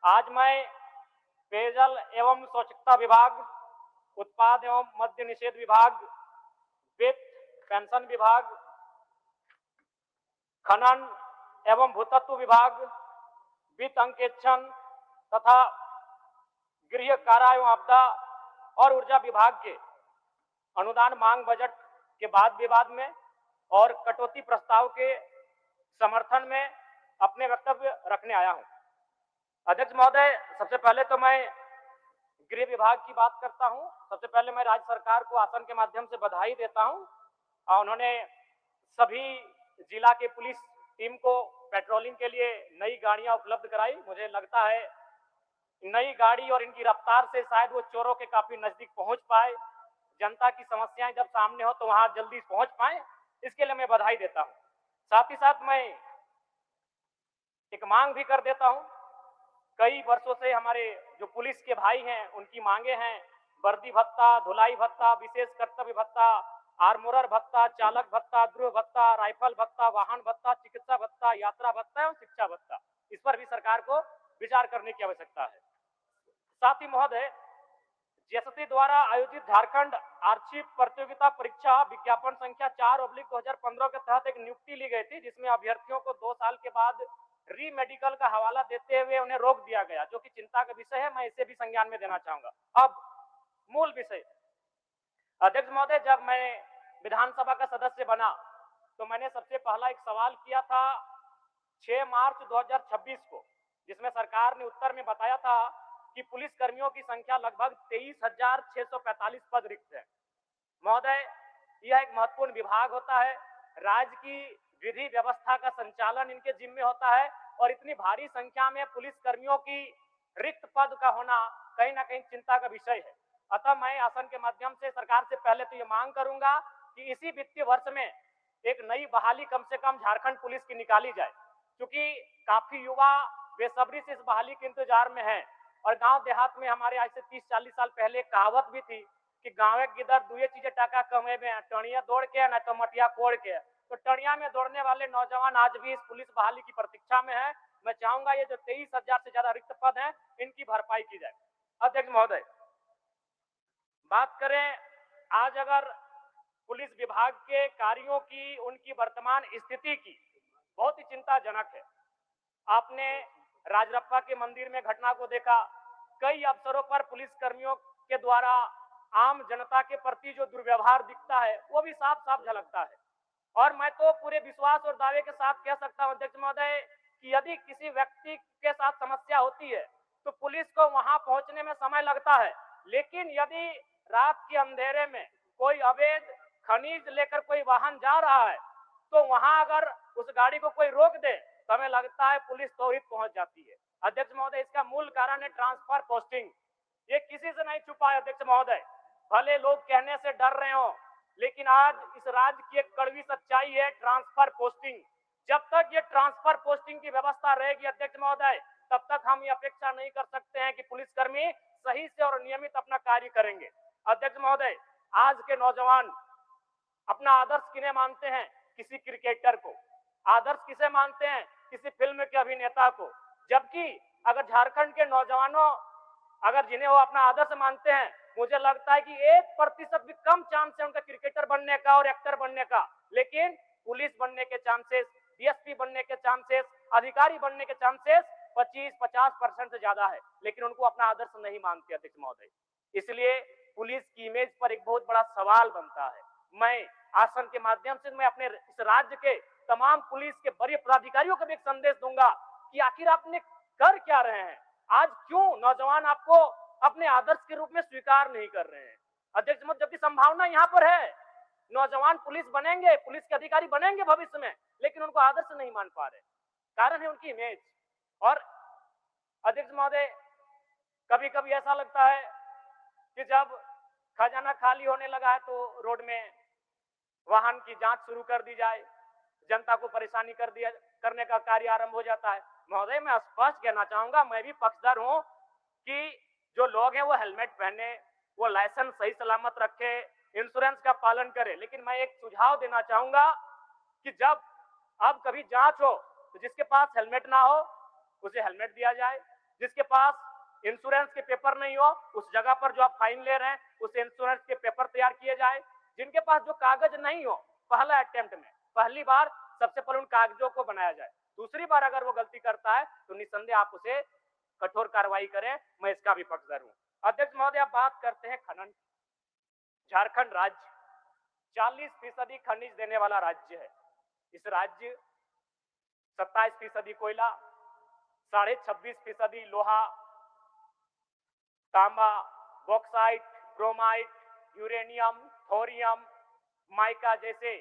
आज मैं पेयजल एवं स्वच्छता विभाग, उत्पाद एवं मद्य निषेध विभाग, वित्त, पेंशन विभाग, खनन एवं भूतत्व विभाग, वित्त अंकेक्षण तथा गृह कारा एवं आपदा और ऊर्जा विभाग के अनुदान मांग बजट के वाद विवाद में और कटौती प्रस्ताव के समर्थन में अपने वक्तव्य रखने आया हूं। अध्यक्ष महोदय, सबसे पहले तो मैं गृह विभाग की बात करता हूं। सबसे पहले मैं राज्य सरकार को आसन के माध्यम से बधाई देता हूं और उन्होंने सभी जिला के पुलिस टीम को पेट्रोलिंग के लिए नई गाड़ियां उपलब्ध कराई। मुझे लगता है नई गाड़ी और इनकी रफ्तार से शायद वो चोरों के काफी नजदीक पहुंच पाए, जनता की समस्याएं जब सामने हो तो वहां जल्दी पहुंच पाए, इसके लिए मैं बधाई देता हूं। साथ ही साथ मैं एक मांग भी कर देता हूं। कई वर्षों से हमारे जो पुलिस के भाई हैं उनकी मांगे हैं वर्दी भत्ता, धुलाई भत्ता, विशेष कर्तव्य भत्ता, आर्मोरर भत्ता, चालक भत्ता, ध्रुव भत्ता, राइफल भत्ता, वाहन भत्ता, चिकित्सा भत्ता, यात्रा भत्ता एवं शिक्षा भत्ता। इस पर भी सरकार को विचार करने की आवश्यकता है। साथ ही महोदय, जेएसएससी द्वारा आयोजित झारखंड आरक्षी प्रतियोगिता परीक्षा विज्ञापन संख्या 4/2015 के तहत एक नियुक्ति ली गई थी, जिसमें अभ्यर्थियों को 2 साल के बाद री मेडिकल का हवाला देते हुए उन्हें रोक दिया गया, जो कि चिंता का विषय है। मैं इसे भी संज्ञान में देना चाहूंगा। अब मूल विषय। अध्यक्ष महोदय, जब मैं विधानसभा का सदस्य बना तो मैंने सबसे पहला एक सवाल किया था 6 मार्च 2026 को, जिसमें सरकार ने उत्तर में बताया था कि पुलिस कर्मियों की संख्या लगभग 23,645 पद रिक्त है। महोदय, यह एक महत्वपूर्ण विभाग होता है, राज्य की विधि व्यवस्था का संचालन इनके जिम्मे होता है और इतनी भारी संख्या में पुलिस कर्मियों की रिक्त पद का होना कहीं ना कहीं चिंता का विषय है। अतः मैं आसन के माध्यम से सरकार से पहले तो ये मांग करूंगा कि इसी वित्तीय वर्ष में एक नई बहाली कम से कम झारखंड पुलिस की निकाली जाए, क्योंकि काफी युवा बेसब्री से इस बहाली के इंतजार में हैं। और गांव देहात में हमारे आज से 30-40 साल पहले कहावत भी थी कि गाँव गिदर दुए चीजें टाका कमे में, टणिया दौड़ के न तो मटिया कोड़ के। तो टणिया में दौड़ने वाले नौजवान आज भी इस पुलिस बहाली की प्रतीक्षा में है। मैं चाहूंगा ये जो 23,000 से ज्यादा रिक्त पद हैं, इनकी भरपाई की जाए। अध्यक्ष महोदय, बात करें आज अगर पुलिस विभाग के कार्यों की, उनकी वर्तमान स्थिति की, बहुत ही चिंताजनक है। आपने राजरप्पा के मंदिर में घटना को देखा। कई अवसरों पर पुलिस कर्मियों के द्वारा आम जनता के प्रति जो दुर्व्यवहार दिखता है वो भी साफ साफ झलकता है। और मैं तो पूरे विश्वास और दावे के साथ कह सकता हूं अध्यक्ष महोदय कि यदि किसी व्यक्ति के साथ समस्या होती है तो पुलिस को वहां पहुंचने में समय लगता है, लेकिन यदि रात के अंधेरे में कोई अवैध खनिज लेकर कोई वाहन जा रहा है तो वहां अगर उस गाड़ी को कोई रोक दे तो हमें लगता है पुलिस त्वरित पहुंच जाती है। अध्यक्ष महोदय, इसका मूल कारण है ट्रांसफर पोस्टिंग। ये किसी से नहीं छुपा है अध्यक्ष महोदय, भले लोग कहने से डर रहे हो, लेकिन आज इस राज्य की एक कड़वी सच्चाई है ट्रांसफर पोस्टिंग। जब तक ये ट्रांसफर पोस्टिंग की व्यवस्था रहेगी अध्यक्ष महोदय, तब तक हम ये अपेक्षा नहीं कर सकते हैं कि पुलिसकर्मी सही से और नियमित अपना कार्य करेंगे। अध्यक्ष महोदय, आज के नौजवान अपना आदर्श किन्हें मानते हैं? किसी क्रिकेटर को। आदर्श किसे मानते हैं? किसी फिल्म के अभिनेता को। जबकि अगर झारखंड के नौजवानों अगर जिन्हें वो अपना आदर्श मानते हैं, मुझे लगता है कि 1% भी कम चांस है उनका क्रिकेटर बनने का और एक्टर बनने का, लेकिन पुलिस बनने के चांसेस, डीएसपी बनने के चांसेस, अधिकारी बनने के चांसेस 25-50% से ज्यादा है, लेकिन उनको अपना आदर्श नहीं मानते अध्यक्ष महोदय। इसलिए पुलिस की इमेज पर एक बहुत बड़ा सवाल बनता है। मैं आसन के माध्यम से मैं अपने इस राज्य के तमाम पुलिस के वरीय पदाधिकारियों को भी एक संदेश दूंगा कि आखिर आपने कर क्या रहे हैं? आज क्यों नौजवान आपको अपने आदर्श के रूप में स्वीकार नहीं कर रहे हैं? अध्यक्ष महोदय, जबकि संभावना यहाँ पर है, नौजवान पुलिस बनेंगे, पुलिस के अधिकारी बनेंगे भविष्य में, लेकिन उनको आदर्श नहीं मान पा रहे। कारण है उनकी इमेज। और अध्यक्ष महोदय, कभी कभी ऐसा लगता है कि जब खजाना खाली होने लगा है तो रोड में वाहन की जांच शुरू कर दी जाए, जनता को परेशानी करने का कार्य आरंभ हो जाता है। महोदय, मैं स्पष्ट कहना चाहूंगा, मैं भी पक्षधर हूं कि जो लोग हैं वो हेलमेट पहने, वो लाइसेंस सही सलामत रखे, इंश्योरेंस का पालन करें। लेकिन मैं एक सुझाव देना चाहूंगा कि जब अब कभी जांच हो तो जिसके पास हेलमेट ना हो उसे हेलमेट दिया जाए, जिसके पास इंश्योरेंस के पेपर नहीं हो, उस जगह पर जो आप फाइन ले रहे हैं, उस इंश्योरेंस के पेपर तैयार किए जाए। जिनके पास जो कागज नहीं हो, पहला अटेम्प्ट में, पहली बार सबसे पहले उन कागजों को बनाया जाए। दूसरी बार अगर वो गलती करता है तो निस्संदेह आप उसे कठोर कार्रवाई करें। मैं इसका भी पक्षधर हूं। अध्यक्ष महोदय, आप बात करते हैं खनन। झारखंड राज्य 40% खनिज देने वाला राज्य है। इस राज्य 27% कोयला, 26.5% लोहा, तांबा, bauxite, bromide, uranium, thorium, mica जैसे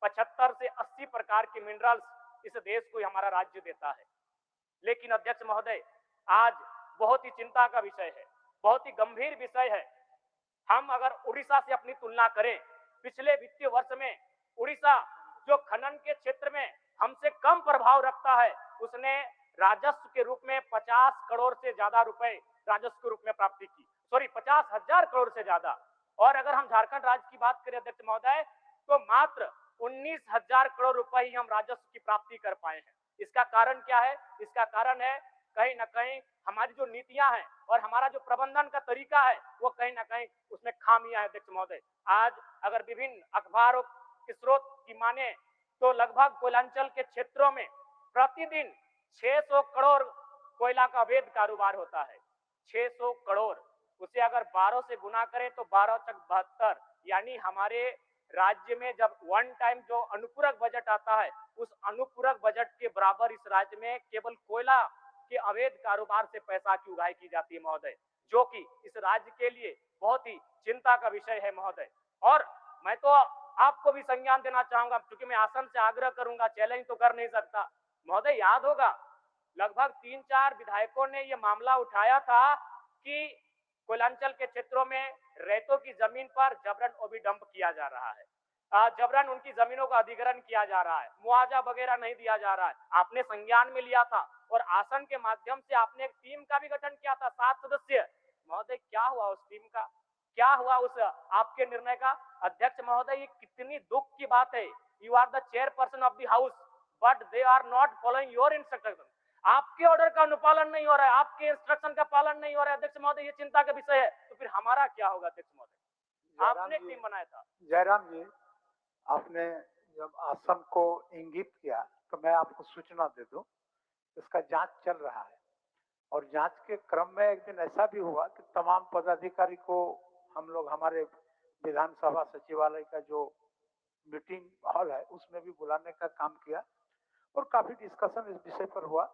75 से 80 प्रकार के मिनरल्स इस देश को हमारा राज्य देता है। लेकिन अध्यक्ष महोदय, आज बहुत ही चिंता का विषय है, बहुत ही गंभीर विषय है। हम अगर उड़ीसा से अपनी तुलना करें, पिछले वित्तीय वर्ष में उड़ीसा जो खनन के क्षेत्र में हमसे कम प्रभाव रखता है, उसने राजस्व के रूप में 50 करोड़ से ज्यादा रुपए राजस्व के रूप में प्राप्ति की। 50,000 करोड़ से ज्यादा। और अगर हम झारखंड राज्य की बात करें अध्यक्ष महोदय, तो मात्र 19,000 करोड़ रुपए ही हम राजस्व की प्राप्ति कर पाए हैं। इसका कारण क्या है? इसका कारण है कहीं ना कहीं हमारी जो नीतियां हैं और हमारा जो प्रबंधन का तरीका है, वो कहीं ना कहीं उसमें खामियां है। अध्यक्ष महोदय, आज अगर विभिन्न अखबारों के स्रोत की माने तो लगभग कोयलांचल के क्षेत्रों में प्रतिदिन 600 करोड़ कोयला का अवैध कारोबार होता है। 600 करोड़, उसे अगर 12 से गुना करें तो 12 तक 72, यानी हमारे राज्य में जब वन टाइम जो अनुपूरक बजट आता है, उस अनुपूरक बजट के बराबर इस राज्य में केवल कोयला के अवैध कारोबार से पैसा की उगाही की जाती है महोदय, जो कि इस राज्य के लिए बहुत ही चिंता का विषय है महोदय। और मैं तो आपको भी संज्ञान देना चाहूंगा, क्योंकि मैं आसन से आग्रह करूंगा, चैलेंज तो कर नहीं सकता। महोदय, याद होगा लगभग 3-4 विधायकों ने यह मामला उठाया था कि कोयलांचल के क्षेत्रों में रेतों की जमीन पर जबरन ओबीडंप किया जा रहा है, जबरन उनकी जमीनों का अधिग्रहण किया जा रहा है, मुआवजा वगैरह नहीं दिया जा रहा है। आपने संज्ञान में लिया था और आसन के माध्यम से आपने एक टीम का भी गठन किया था, 7 सदस्य। महोदय, क्या हुआ उस टीम का? क्या हुआ उस आपके निर्णय का? अध्यक्ष महोदय, ये कितनी दुख की बात है। You are the chairperson of the house, but they are not following your instruction. आपके ऑर्डर का अनुपालन नहीं हो रहा है, आपके इंस्ट्रक्शन का पालन नहीं हो रहा है। अध्यक्ष महोदय, ये चिंता का विषय है। तो फिर हमारा क्या होगा? अध्यक्ष महोदय, आपने टीम बनाया था। जयराम जी, आपने जब आसन को इंगित किया तो मैं आपको सूचना दे दूं, इसका जांच चल रहा है और जांच के क्रम में एक दिन ऐसा भी हुआ कि तमाम पदाधिकारी को हम लोग हमारे विधानसभा सचिवालय का जो मीटिंग हॉल है उसमें भी बुलाने का काम किया और काफी डिस्कशन इस विषय पर हुआ।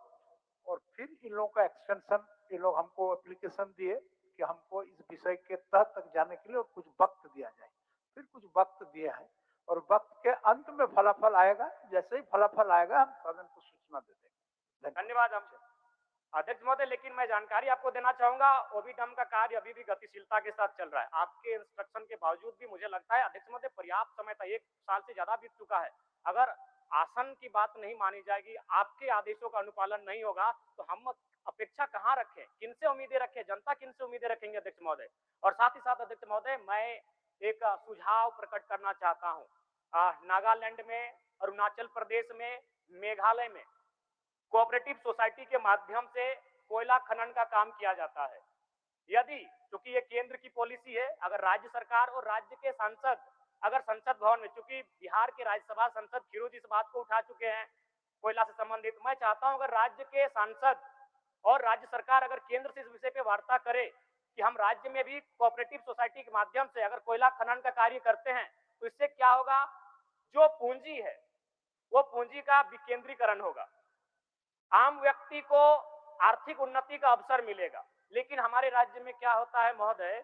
और फिर इन लोगों का एक्सटेंशन, इन लोग हमको एप्लीकेशन दिए कि हमको इस विषय के तह तक जाने के लिए और कुछ वक्त दिया जाए। फिर कुछ वक्त दिया है और वक्त के अंत में फलाफल आएगा। जैसे ही फलाफल आएगा हम सदन को सूचना दे देंगे। धन्यवाद हमसे अध्यक्ष महोदय। लेकिन मैं जानकारी आपको देना चाहूंगा, ओबीडम का कार्य अभी भी गतिशीलता के साथ चल रहा है। आपके इंस्ट्रक्शन के बावजूद भी मुझे लगता है अध्यक्ष महोदय पर्याप्त समय था, 1 साल से ज्यादा बीत चुका है। अगर आसन की बात नहीं मानी जाएगी, आपके आदेशों का अनुपालन नहीं होगा, तो हम अपेक्षा कहां रखें? किनसे उम्मीदें रखें? जनता किनसे उम्मीदें रखेंगे अध्यक्ष महोदय? और साथ ही साथ अध्यक्ष महोदय, मैं एक सुझाव प्रकट करना चाहता हूं। नागालैंड में, अरुणाचल प्रदेश में, मेघालय में कोऑपरेटिव सोसाइटी के माध्यम से कोयला खनन का काम किया जाता है। यदि, क्योंकि ये केंद्र की पॉलिसी है, अगर राज्य सरकार और राज्य के सांसद अगर संसद भवन में, चूंकि बिहार के राज्यसभा सांसद फिरोज इस बात को उठा चुके हैं कोयला से संबंधित, मैं चाहता हूं अगर राज्य के सांसद और राज्य सरकार अगर केंद्र से इस विषय पे वार्ता करे कि हम राज्य में भी कोऑपरेटिव सोसाइटी के माध्यम से अगर कोयला खनन का कार्य करते हैं, तो इससे क्या होगा? जो पूंजी है वो पूंजी का विकेंद्रीकरण होगा, आम व्यक्ति को आर्थिक उन्नति का अवसर मिलेगा। लेकिन हमारे राज्य में क्या होता है महोदय,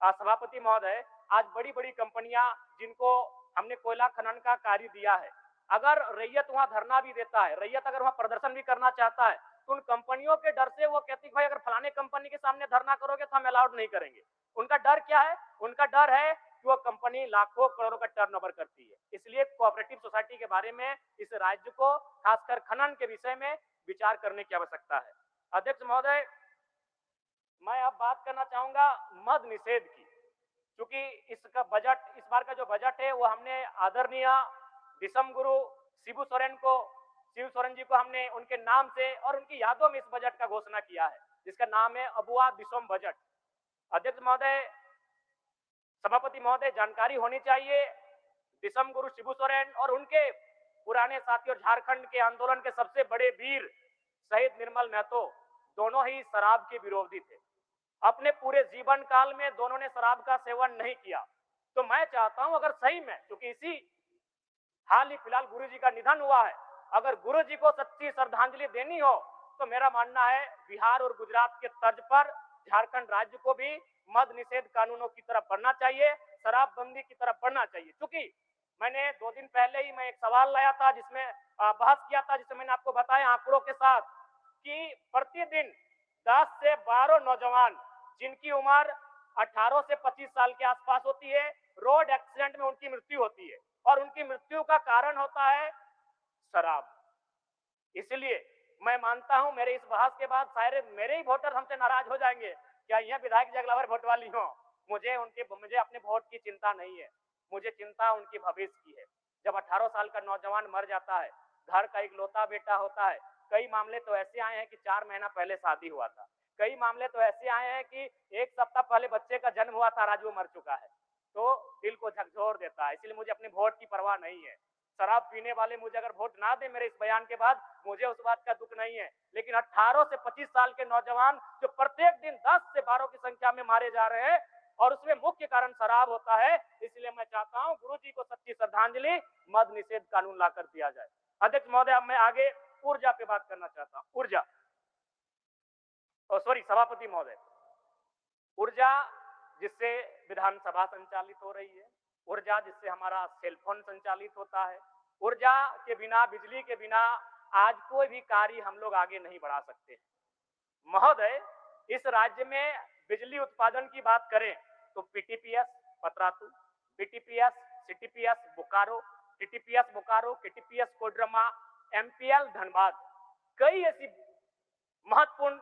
सभापति महोदय, आज बड़ी बड़ी कंपनियां जिनको हमने कोयला खनन का कार्य दिया है, अगर रैयत वहां धरना भी देता है, रैयत अगर वहां प्रदर्शन भी करना चाहता है, तो उन कंपनियों के डर से वो कहती है भाई अगर फलाने कंपनी के सामने धरना करोगे तो हम अलाउड नहीं करेंगे। उनका डर क्या है? उनका डर है कि वो कंपनी लाखों करोड़ों का टर्नओवर करती है। इसलिए कोऑपरेटिव सोसाइटी के बारे में इस राज्य को खासकर खनन के विषय में विचार करने की आवश्यकता है। अध्यक्ष महोदय, मैं अब बात करना चाहूंगा मद निषेध की। क्योंकि इसका बजट, इस बार का जो बजट है वो हमने आदरणीय दिसम गुरु शिबू सोरेन जी को हमने उनके नाम से और उनकी यादों में इस बजट का घोषणा किया है। जिसका नाम है अबुआ दिसोम बजट। अध्यक्ष महोदय, सभापति महोदय, जानकारी होनी चाहिए दिसम गुरु शिबू सोरेन और उनके पुराने साथी और झारखंड के आंदोलन के सबसे बड़े वीर शहीद निर्मल महतो दोनों ही शराब के विरोधी थे। अपने पूरे जीवन काल में दोनों ने शराब का सेवन नहीं किया। तो मैं चाहता हूं, अगर सही में, क्योंकि इसी हाल ही फिलहाल गुरु जी का निधन हुआ है, अगर गुरु जी को सच्ची श्रद्धांजलि देनी हो तो मेरा मानना है बिहार और गुजरात के तर्ज पर झारखंड राज्य को भी मद निषेध कानूनों की तरफ बढ़ना चाहिए, शराबबंदी की तरफ बढ़ना चाहिए। क्योंकि मैंने 2 दिन पहले ही मैं एक सवाल लाया था जिसमें बहस किया था, जिसमें मैंने आपको बताया आंकड़ों के साथ कि प्रतिदिन 10 से 12 नौजवान जिनकी उम्र 18 से 25 साल के आसपास होती है, रोड एक्सीडेंट में उनकी मृत्यु होती है और उनकी मृत्यु का कारण होता है शराब। इसलिए मैं मानता हूं मेरे इस बहस के बाद शायद मेरे ही वोटर हमसे नाराज हो जाएंगे, क्या यह विधायक जगलावर वोट वाली हो। मुझे अपने वोट की चिंता नहीं है, मुझे चिंता उनकी भविष्य की है। जब 18 साल का नौजवान मर जाता है, घर का इकलौता बेटा होता है, कई मामले तो ऐसे आए हैं कि 4 महीना पहले शादी हुआ था, कई मामले तो ऐसे आए हैं कि 1 सप्ताह पहले बच्चे का जन्म हुआ था, आज वो मर चुका है, तो दिल को झकझोर देता है। इसलिए मुझे अपने वोट की परवाह नहीं है। शराब पीने वाले मुझे अगर वोट ना दे मेरे इस बयान के बाद, मुझे उस बात का दुख नहीं है, लेकिन 18 से 25 साल के नौजवान जो प्रत्येक दिन 10 से 12 की संख्या में मारे जा रहे हैं और उसमें मुख्य कारण शराब होता है। इसलिए मैं चाहता हूं गुरु जी को सच्ची श्रद्धांजलि, मद निषेध कानून लाकर दिया जाए। अध्यक्ष महोदय, अब मैं आगे ऊर्जा पे बात करना चाहता हूं। ऊर्जा, सभापति महोदय, ऊर्जा जिससे विधानसभा संचालित हो रही है, ऊर्जा जिससे हमारा सेलफोन संचालित होता है, ऊर्जा के बिना, बिजली के बिना आज कोई भी कार्य हम लोग आगे नहीं बढ़ा सकते। महोदय, इस राज्य में बिजली उत्पादन की बात करें तो PTPS Patratu, BTPS, CTPS Bokaro, TTPS Bokaro, KTPS Koderma, MPL Dhanbad, कई ऐसी महत्वपूर्ण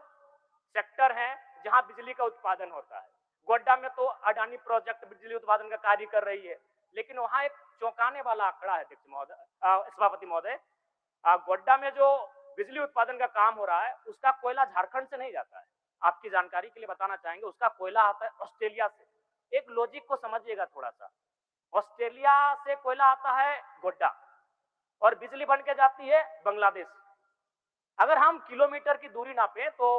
सेक्टर हैं जहां बिजली का उत्पादन होता है। गोड्डा में तो अडानी प्रोजेक्ट बिजली उत्पादन का कार्य कर रही है, लेकिन वहां एक चौंकाने वाला आंकड़ा है अध्यक्ष महोदय, सभापति महोदय, गोड्डा में जो बिजली उत्पादन का काम हो रहा है उसका कोयला झारखंड से नहीं जाता है। आपकी जानकारी के लिए बताना चाहेंगे, उसका कोयला आता है ऑस्ट्रेलिया से। एक लॉजिक को समझिएगा थोड़ा सा, ऑस्ट्रेलिया से कोयला आता है गोड्डा और बिजली बन के जाती है बांग्लादेश। अगर हम किलोमीटर की दूरी नापे तो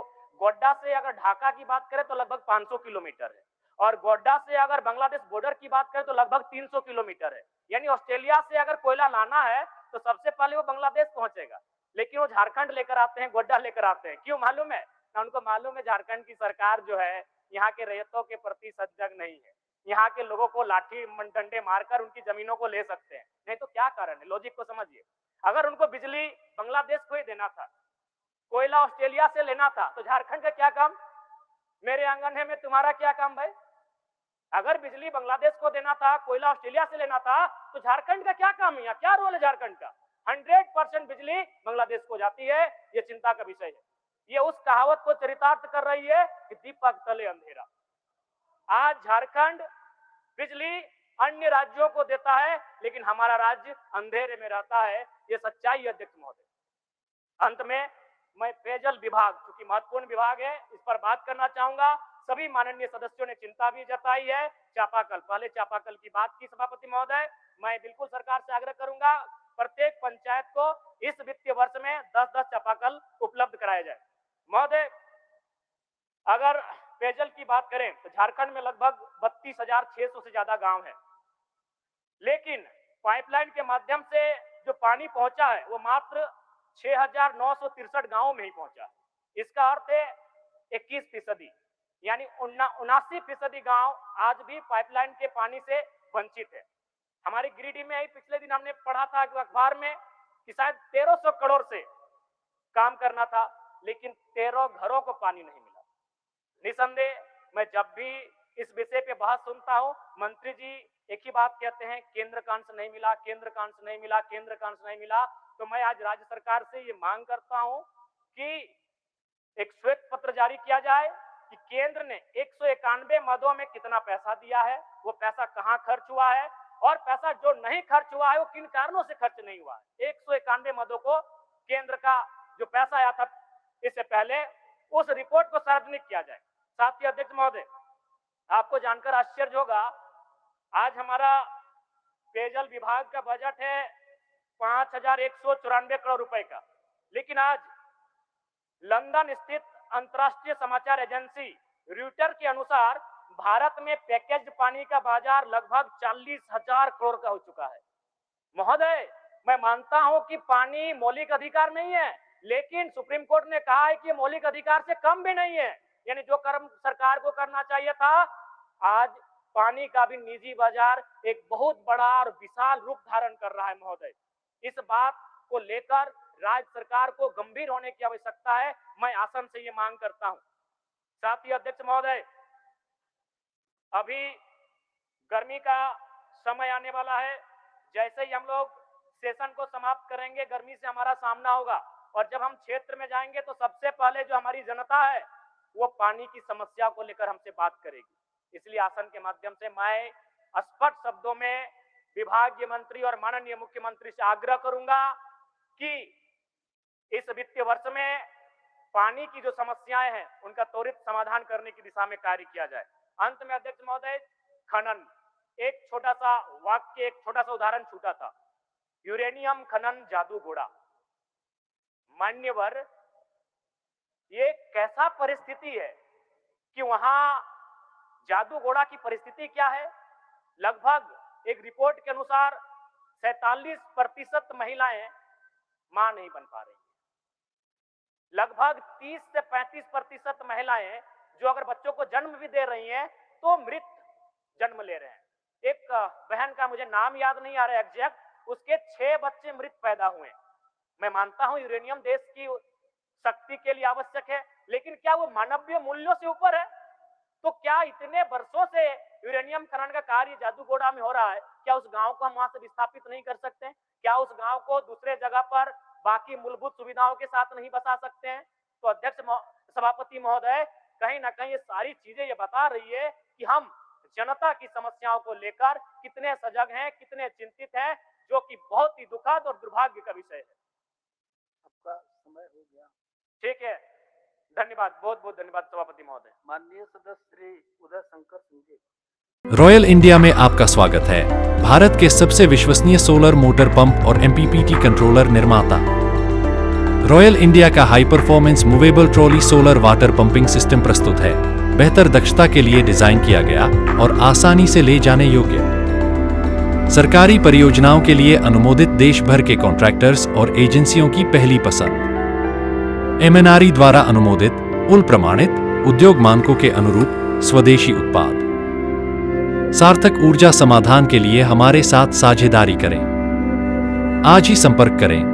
गोड्डा से अगर ढाका की बात करें तो लगभग 500 किलोमीटर है और गोड्डा से अगर बांग्लादेश बॉर्डर की बात करें तो लगभग 300 किलोमीटर है। यानी ऑस्ट्रेलिया से अगर कोयला लाना है तो सबसे पहले वो बांग्लादेश पहुंचेगा, लेकिन वो झारखंड लेकर आते हैं, गोड्डा लेकर आते हैं। क्यों मालूम है? ना उनको मालूम है झारखंड की सरकार जो है यहाँ के रैयतों के प्रति सजग नहीं है, यहाँ के लोगों को लाठी डंडे मारकर उनकी जमीनों को ले सकते हैं। नहीं तो क्या कारण है, लॉजिक को समझिए। अगर उनको बिजली बांग्लादेश को ही देना था, कोयला ऑस्ट्रेलिया से लेना था, तो झारखंड का क्या काम? मेरे आंगन है में तुम्हारा क्या काम भाई? अगर बिजली बांग्लादेश को देना था, कोयला ऑस्ट्रेलिया से लेना था, तो झारखंड का क्या काम है? यहाँ क्या रोल है झारखंड का? 100% बिजली बांग्लादेश को जाती है। ये चिंता का विषय है। ये उस कहावत को चरितार्थ कर रही है कि दीपक तले अंधेरा। आज झारखंड बिजली अन्य राज्यों को देता है, लेकिन हमारा राज्य अंधेरे में रहता है। ये सच्चाई है अध्यक्ष महोदय। अंत में मैं पेयजल विभाग, क्योंकि महत्वपूर्ण विभाग है, इस पर बात करना चाहूंगा। सभी माननीय सदस्यों ने चिंता भी जताई है। चापाकल, पहले चापाकल की बात की सभापति महोदय, मैं बिल्कुल सरकार से आग्रह करूंगा प्रत्येक पंचायत को इस वित्तीय वर्ष में 10-10 चापाकल उपलब्ध कराया जाए। महोदय, अगर पेयजल की बात करें तो झारखंड में लगभग 32,600 से ज्यादा गांव है, लेकिन पाइपलाइन के माध्यम से जो पानी पहुंचा है वो मात्र 6,963 गांवों में ही पहुंचा। इसका अर्थ है 21%, यानी 79% गांव आज भी पाइपलाइन के पानी से वंचित है। हमारे गिरिडीह में ही पिछले दिन हमने पढ़ा था अखबार में कि शायद 1300 करोड़ से काम करना था, लेकिन 13 घरों को पानी नहीं मिला। निसंदेह मैं जब भी इस विषय पे बहस सुनता हूं, मंत्री जी एक ही बात कहते हैं, केंद्र का अंश नहीं मिला, केंद्र का अंश नहीं मिला, केंद्र का अंश नहीं मिला। तो मैं आज राज्य सरकार से ये मांग करता हूं कि एक श्वेत पत्र जारी किया जाए कि केंद्र ने 191 मदों में कितना पैसा दिया है, वो पैसा कहां खर्च हुआ है, और पैसा जो नहीं खर्च हुआ है वो किन कारणों से खर्च नहीं हुआ है। 191 मदों को केंद्र का जो पैसा आया था इससे पहले उस रिपोर्ट को सार्वजनिक किया जाए। साथ ही अध्यक्ष महोदय, आपको जानकर आश्चर्य होगा, आज हमारा पेयजल विभाग का बजट है 5,194 करोड़ रुपए का, लेकिन आज लंदन स्थित अंतर्राष्ट्रीय समाचार एजेंसी रॉयटर्स के अनुसार भारत में पैकेज्ड पानी का बाजार लगभग 40,000 करोड़ का हो चुका है। महोदय, मैं मानता हूं कि पानी मौलिक अधिकार नहीं है, लेकिन सुप्रीम कोर्ट ने कहा है कि मौलिक अधिकार से कम भी नहीं है, यानी जो कर्म सरकार को करना चाहिए था, आज पानी का भी निजी बाजार एक बहुत बड़ा और विशाल रूप धारण कर रहा है। महोदय, इस बात को लेकर राज्य सरकार को गंभीर होने की आवश्यकता है, मैं आसन से ये मांग करता हूं। साथ ही अध्यक्ष महोदय, अभी गर्मी का समय आने वाला है, जैसे ही हम लोग सेशन को समाप्त करेंगे गर्मी से हमारा सामना होगा, और जब हम क्षेत्र में जाएंगे तो सबसे पहले जो हमारी जनता है वो पानी की समस्या को लेकर हमसे बात करेगी। इसलिए आसन के माध्यम से मैं स्पष्ट शब्दों में विभागीय मंत्री और माननीय मुख्यमंत्री से आग्रह करूंगा कि इस वित्तीय वर्ष में पानी की जो समस्याएं हैं उनका त्वरित समाधान करने की दिशा में कार्य किया जाए। अंत में अध्यक्ष महोदय, खनन, एक छोटा सा वाक्य, एक छोटा सा उदाहरण छूटा था, यूरेनियम खनन जादूगोड़ा। मान्यवर, ये कैसा परिस्थिति है कि वहां जादूगोड़ा की परिस्थिति क्या है? लगभग एक रिपोर्ट के अनुसार 47% महिलाएं मां नहीं बन पा रही, लगभग 30 से 35% महिलाएं जो अगर बच्चों को जन्म भी दे रही हैं तो मृत जन्म ले रहे हैं। एक बहन का मुझे नाम याद नहीं आ रहा है एग्जैक्ट, उसके 6 बच्चे मृत पैदा हुए। मैं मानता हूं यूरेनियम देश की शक्ति के लिए आवश्यक है, लेकिन क्या वो मानवीय मूल्यों से ऊपर है? तो क्या इतने वर्षों से यूरेनियम खनन का कार्य जादूगोड़ा में हो रहा है, क्या उस गांव को हम वहां से विस्थापित नहीं कर सकते? क्या उस गांव को दूसरे जगह पर बाकी मूलभूत सुविधाओं के साथ नहीं बसा सकते हैं? तो अध्यक्ष सभापति महोदय, कहीं ना कहीं ये सारी चीजें ये बता रही है कि हम जनता की समस्याओं को लेकर कितने सजग हैं, कितने चिंतित हैं, जो कि बहुत ही दुखद और दुर्भाग्य का विषय है। आपका समय हो गया। ठीक है, धन्यवाद, बहुत बहुत धन्यवाद सभापति महोदय। माननीय सदस्य श्री उदय शंकर सिंह जी। रॉयल इंडिया में आपका स्वागत है। भारत के सबसे विश्वसनीय सोलर मोटर पंप और एमपीपीटी कंट्रोलर निर्माता रॉयल इंडिया का high performance movable trolley solar water pumping system प्रस्तुत है। बेहतर दक्षता के लिए डिजाइन किया गया और आसानी से ले जाने योग्य। सरकारी परियोजनाओं के लिए अनुमोदित देश भर के कॉन्ट्रैक्टर्स और एजेंसियों की पहली पसंद। MNRE द्वारा अनुमोदित, उल प्रमाणित, उद्योग मानकों के अनुरूप स्वदेशी उत्पाद। सार्थक ऊर्जा समाधान के लिए हमारे साथ साझेदारी करें। आज ही संपर्क करें।